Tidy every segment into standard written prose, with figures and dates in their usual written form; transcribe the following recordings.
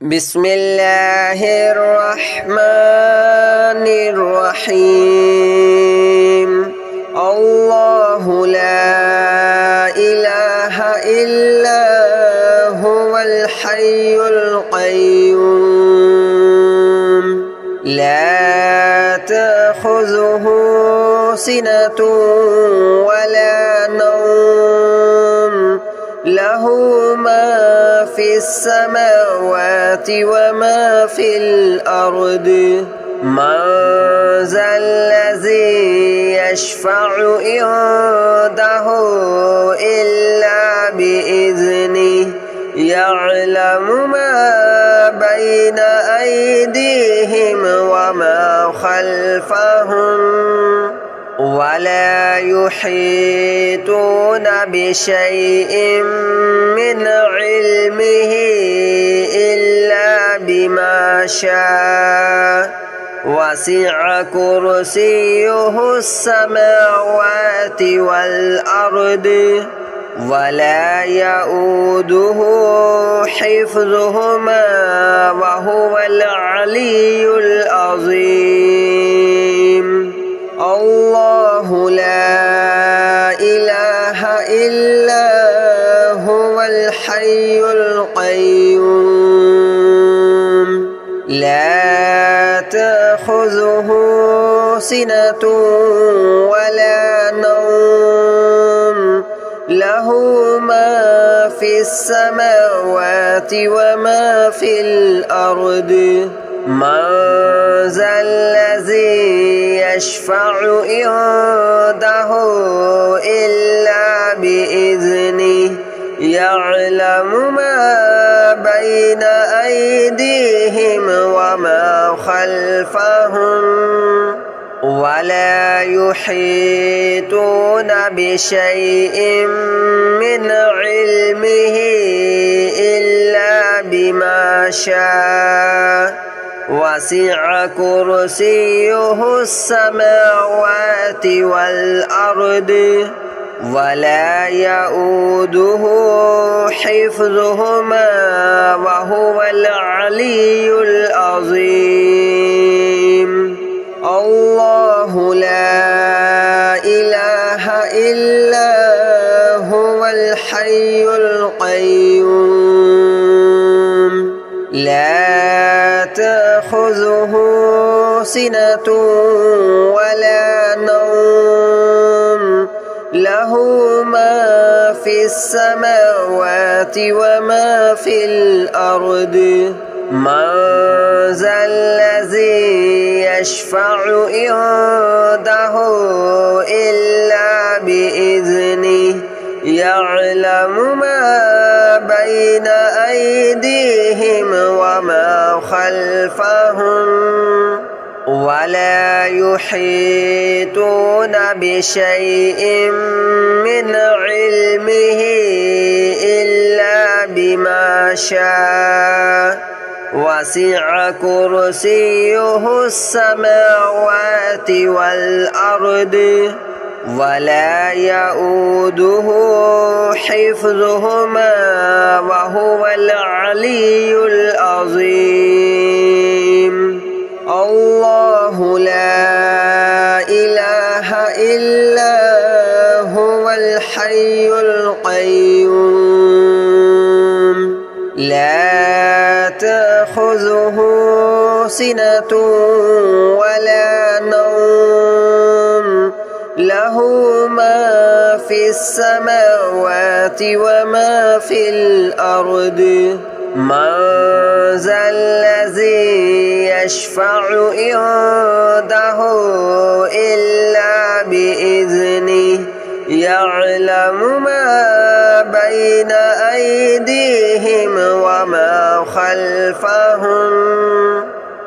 بسم الله الرحمن الرحيم الله لا إله إلا هو الحي القيوم لا تأخذه سنة ولا نوم له ما في السماوات وما في الأرض من ذا الذي يشفع عنده إلا بإذنه يعلم ما بين أيديهم وما خلفهم ولا يحيطون بشيء من علمه إلا بما شاء وسع كرسيه السماوات والأرض ولا يؤوده حفظهما وهو العلي العظيم الله لا إله إلا هو الحي القيوم لا تأخذه سنة ولا نوم له ما في السماوات وما في الأرض من ذا الذي يشفع عنده إلا بإذنه يعلم ما بين أيديهم وما خلفهم ولا يحيطون بشيء من علمه إلا بما شاء وسع كرسيه السماوات والأرض ولا يؤوده حفظهما وهو العلي العظيم الله لا إله إلا هو الحي القيوم لا تأخذه سنة ولا نوم له ما في السماوات وما في الأرض من ذا الذي يشفع عنده إلا بإذنه يعلم ما بين أيديهم وما خلفهم ولا يحيطون بشيء من علمه إلا بما شاء وسع كرسيه السماوات والأرض ولا يؤوده حفظهما وهو العلي العظيم الله لا إله إلا هو الحي القيوم لا تأخذه سنة ولا نوم له ما في السماوات وما في الأرض من ذا الذي يشفع عنده إلا بإذنه يعلم ما بين أيديهم وما خلفهم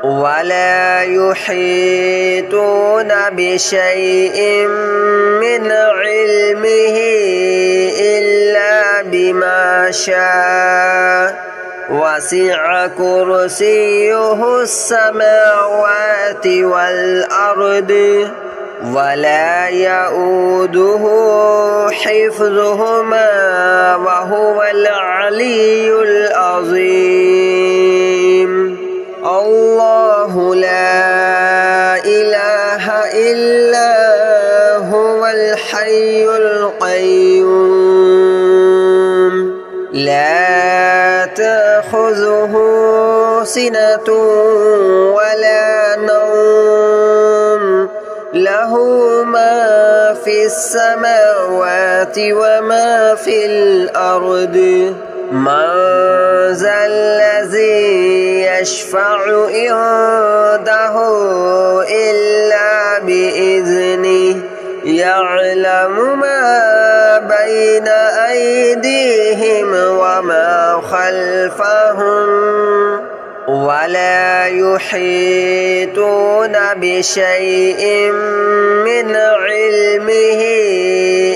ولا يحيطون بشيء من علمه إلا بما شاء وسع كرسيه السماوات والأرض ولا يؤوده حفظهما وهو العلي العظيم. تأخذه سنة ولا نوم له ما في السماوات وما في الأرض من ذا الذي يشفع عنده إلا بإذنه يعلم ما بين أيديهم وما خلفهم ولا يحيطون بشيء من علمه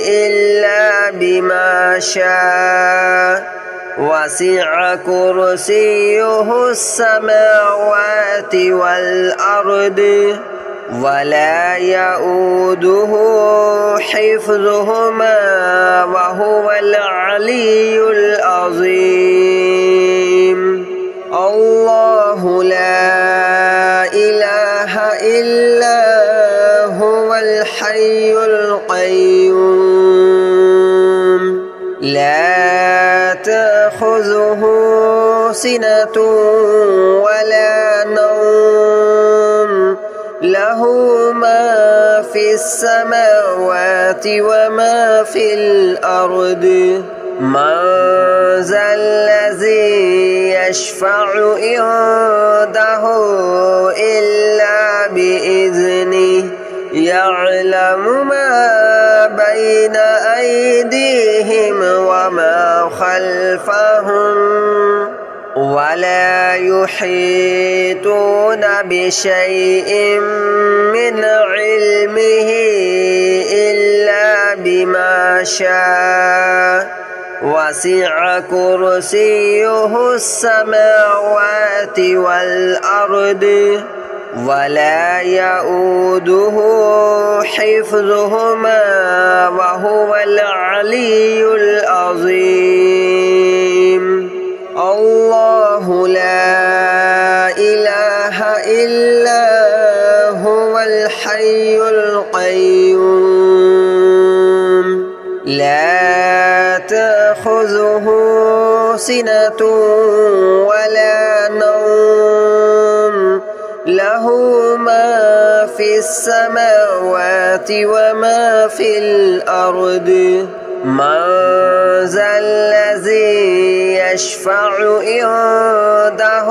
إلا بما شاء وسع كرسيه السماوات والأرض ولا يؤوده حفظهما وهو العلي العظيم الله لا إله إلا هو الحي القيوم لا تأخذه سنة ولا نوم له ما في السماوات وما في الأرض من ذا الذي يشفع عنده إلا بإذنه يعلم ما بين أيديهم وما خلفهم ولا يحيطون بشيء من علمه إلا بما شاء وسع كرسيه السماوات والأرض ولا يؤوده حفظهما وهو العلي العظيم الله لا إله إلا هو الحي القيوم لا تأخذه سنة ولا نوم له ما في السماوات وما في الأرض من ذا الذي يشفع عنده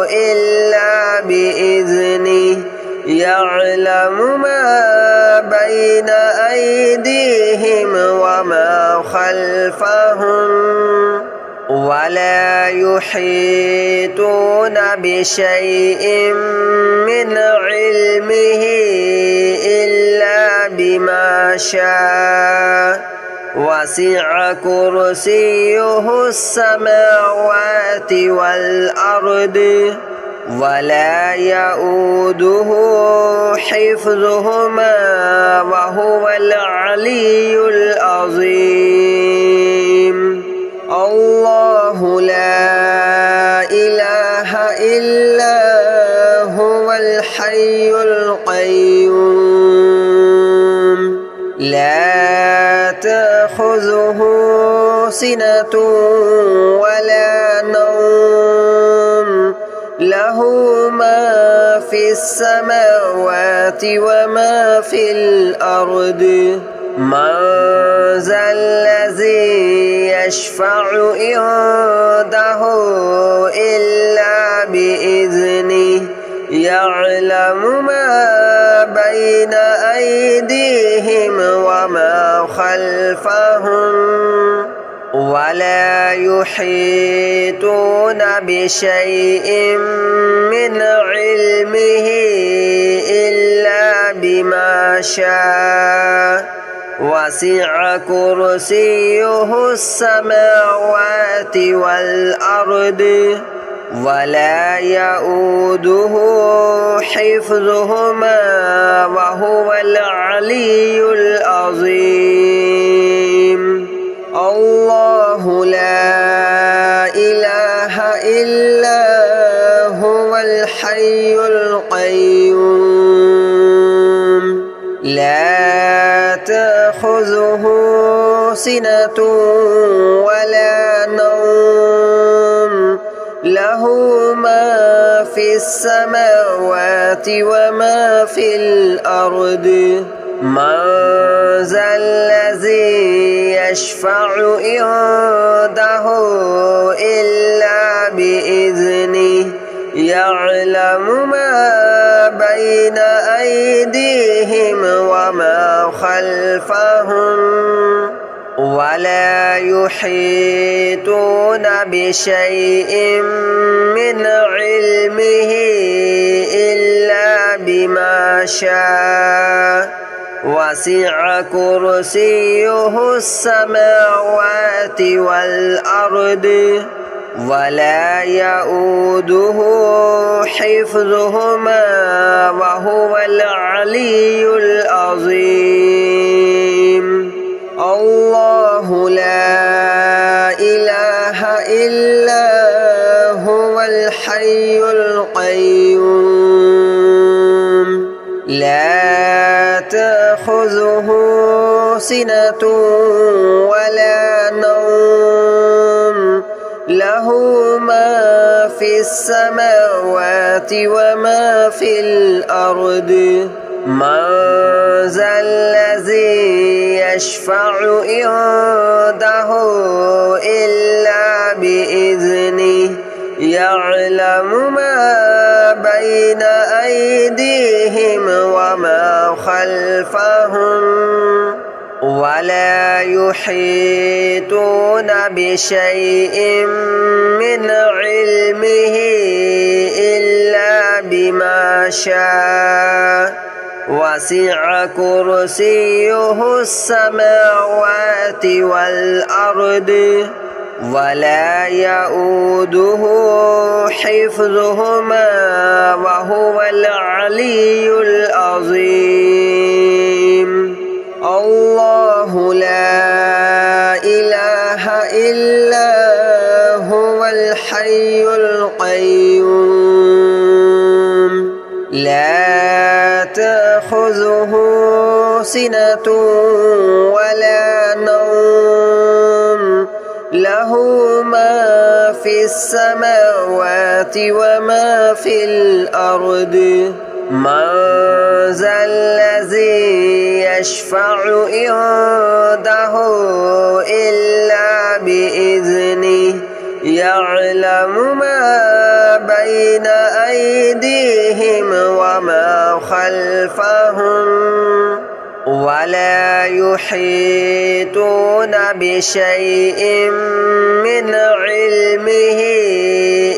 إلا بإذنه يعلم ما بين أيديهم وما خلفهم ولا يحيطون بشيء من علمه إلا بما شاء وسع كرسيه السماوات والأرض ولا يؤوده حفظهما وهو العلي العظيم الله لا إله إلا هو الحي القيوم لا تأخذه سنة ولا نوم له ما في السماوات وما في الأرض من ذا الذي يشفع عنده إلا بإذنه يعلم ما بين أيديهم وما خلفهم ولا يحيطون بشيء من علمه إلا بما شاء وسع كرسيه السماوات والأرض ولا يؤوده حفظهما وهو العلي العظيم الله لا إله إلا هو الحي القيوم لا تأخذه سنة ولا نوم له له ما في السماوات وما في الأرض من ذا الذي يشفع عنده إلا بإذنه يعلم ما بين أيديهم وما خلفهم ولا يحيطون بشيء من علمه إلا بما شاء وسع كرسيه السماوات والأرض ولا يؤوده حفظهما وهو العلي العظيم الله لا إله إلا هو الحي القيوم لا تأخذه سنة ولا نوم له ما في السماوات وما في الأرض من ذا الذي يشفع عنده إلا بإذنه يعلم ما بين أيديهم وما خلفهم ولا يحيطون بشيء من علمه إلا بما شاء وسع كرسيه السماوات والأرض ولا يؤوده حفظهما وهو العلي العظيم الله لا إله إلا هو الحي القيوم لا تأخذه سنة ولا نوم له ما في السماوات وما في الأرض من ذا الذي يشفع عنده إلا بإذنه يعلم ما بين أيديهم وما خلفهم ولا يحيطون بشيء من علمه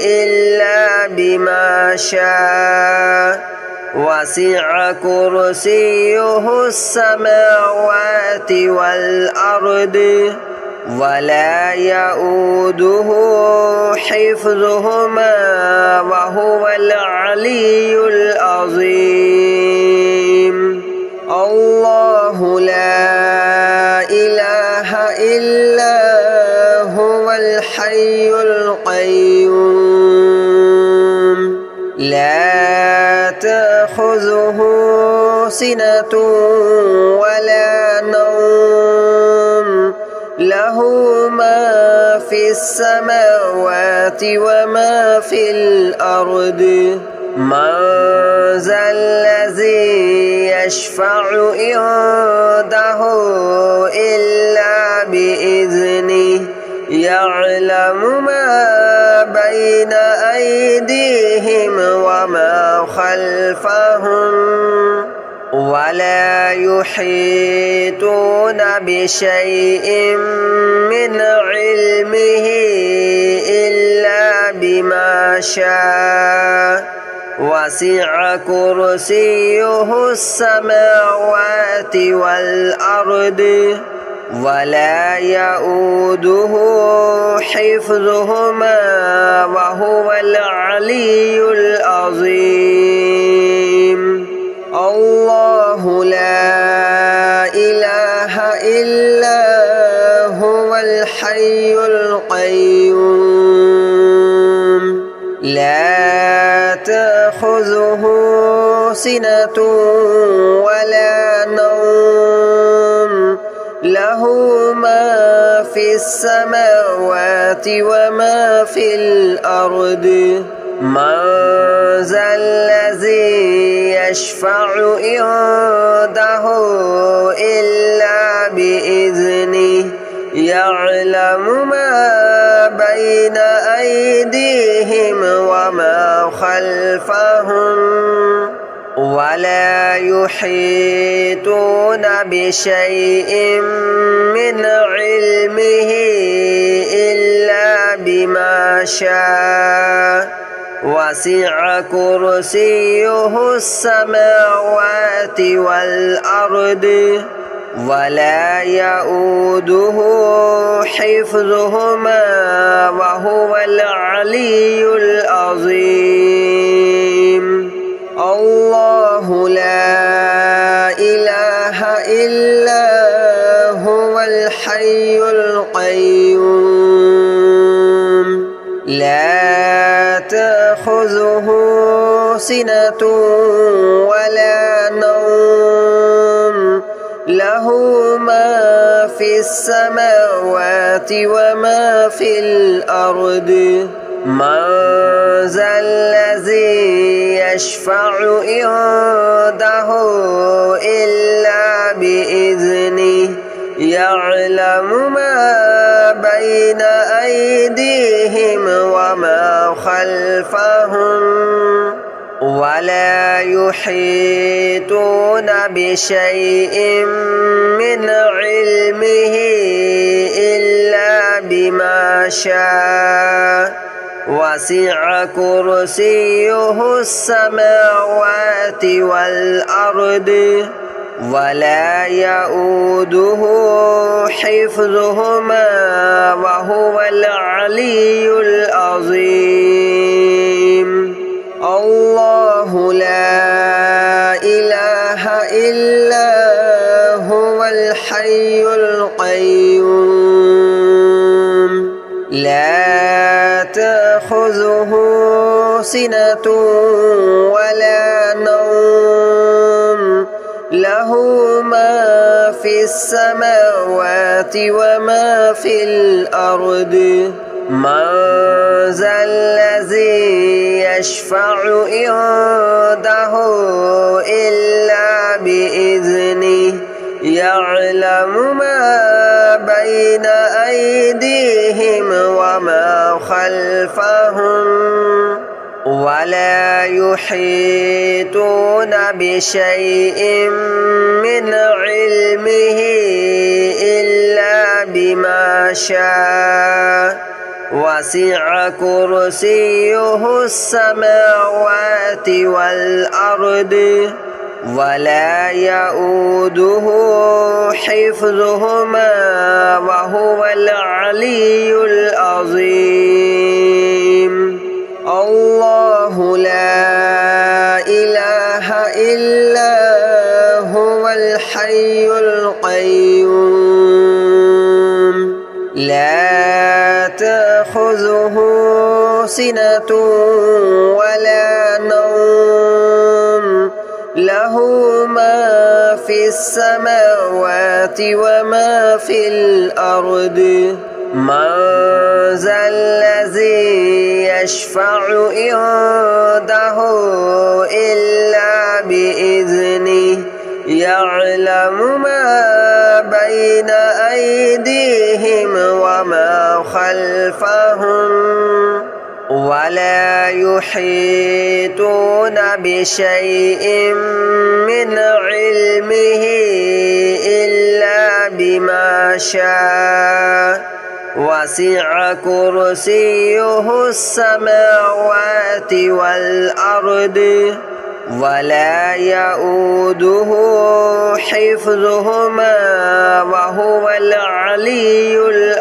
إلا بما شاء وسع كرسيه السماوات والأرض ولا يؤوده حفظهما وهو العلي العظيم الله لا إله إلا هو الحي القيوم لا تأخذه سنة ولا نوم له ما في السماوات وما في الأرض من ذا الذي يشفع عنده إلا بإذنه يعلم ما بين أيديهم وما خلفهم ولا يحيطون بشيء من علمه إلا بما شاء وسع كرسيه السماوات والأرض ولا يؤوده حفظهما وهو العلي العظيم الله لا إله إلا هو الحي القيوم لا تأخذه سنة ولا نوم له له ما في السماوات وما في الأرض من ذا الذي يشفع عنده إلا بإذنه يعلم ما بين أيديهم وما خلفهم ولا يحيطون بشيء من علمه إلا بما شاء وسع كرسيه السماوات والأرض ولا يؤوده حفظهما وهو العلي العظيم الله لا إله إلا هو الحي القيوم لا تأخذه سنة ولا نوم له ما في السماوات وما في الأرض من ذا الذي يشفع عنده إلا بإذنه يعلم ما بين أيديهم وما خلفهم ولا يحيطون بشيء من علمه إلا بما شاء وسع كرسيه السماوات والأرض ولا يؤوده حفظهما وهو العلي العظيم الله لا إله إلا هو الحي القيوم لا تأخذه سنة ولا نوم له ما في السماوات وما في الأرض من ذا الذي يشفع عنده إلا بإذنه يعلم ما بين أيديهم وما خلفهم ولا يحيطون بشيء من علمه إلا بما شاء وسع كرسيه السماوات والأرض ولا يؤوده حفظهما وهو العلي العظيم الله لا إله إلا هو الحي القيوم لا تأخذه سنة ولا نوم له ما في السماوات وما في الأرض من ذا الذي يشفع عنده إلا بإذنه يعلم ما بين أيديهم وما خلفهم ولا يحيطون بشيء من علمه إلا بما شاء وسع كرسيه السماوات والأرض ولا يؤوده حفظهما وهو العلي العظيم